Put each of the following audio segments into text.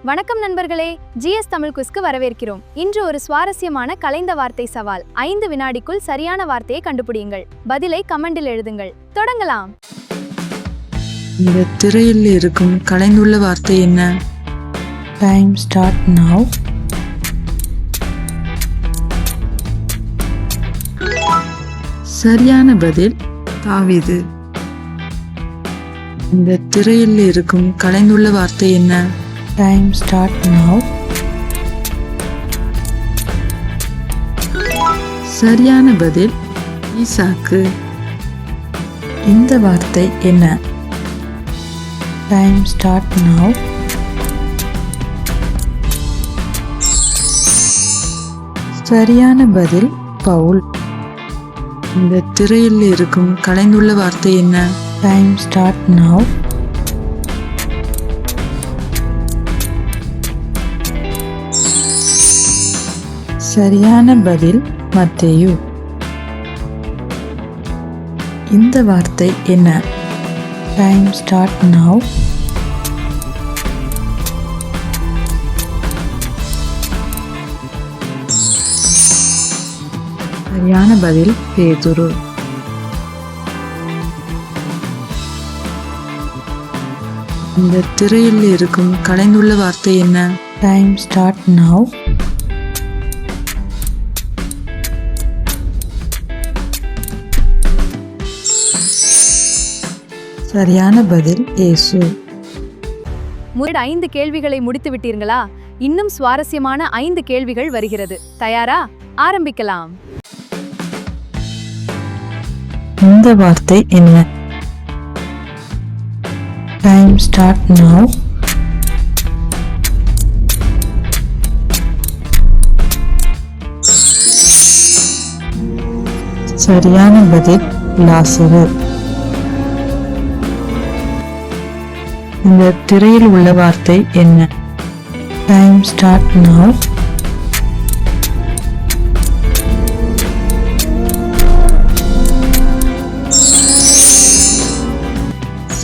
வணக்கம் நண்பர்களே, ஜிஎஸ் தமிழ் குஸ்க்கு வரவேற்கிறோம். இன்று ஒரு சுவாரஸ்யமான கலைந்த வார்த்தை சவால். 5 வினாடிக்குள் சரியான வார்த்தையை கண்டுபிடியுங்கள். பதிலை கமெண்டில் எழுதுங்கள். தொடங்கலாம். இந்த திரையில் இருக்கும் கலைந்துள்ள வார்த்தை என்ன? Time start now. சரியான பதில் தாவீது. இந்த திரையில் இருக்கும் கலைந்துள்ள வார்த்தை என்ன? Time start now. சரியான பதில் ஈசாக்கு. இந்த வார்த்தை என்ன? Time start now. சரியான பதில் பவுல். இந்த திரையில் இருக்கும் கலைந்துள்ள வார்த்தை என்ன? Time start now. சரியான பதில் மத்தேயு. இந்த வார்த்தை என்ன? Time start now. சரியான பதில் பேதுரு. இந்த திரையில் இருக்கும் கலைந்துள்ள வார்த்தை என்ன? Time start now. சரியான பதில் இயேசு. 5 கேள்விகளை முடித்து விட்டீர்களா? இன்னும் சுவாரஸ்யமான 5 கேள்விகள் வருகிறது. தயாரா? ஆரம்பிக்கலாம். இந்த வார்த்தை என்ன? Time start now. சரியான பதில் லாசரு. இந்த திரையில் உள்ள வார்த்தை என்ன? Time start now.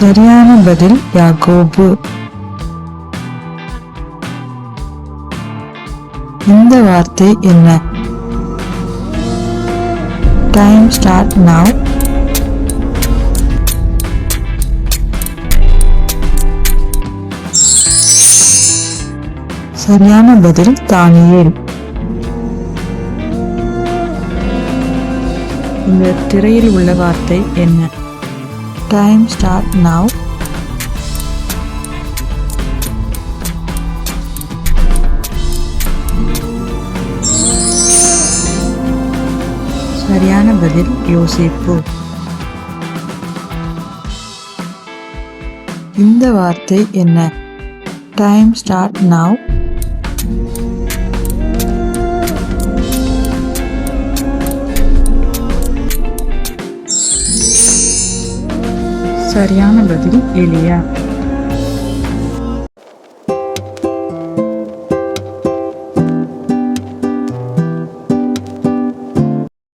சரியான பதில் யாக்கோபு. இந்த வார்த்தை என்ன? Time start now. சரியான பதில் தானியேல். இந்த திரையில் உள்ள வார்த்தை என்ன? Time start now. சரியான பதில் யோசேப்பு. இந்த வார்த்தை என்ன? Time start now. சரியான பதில் எலியா.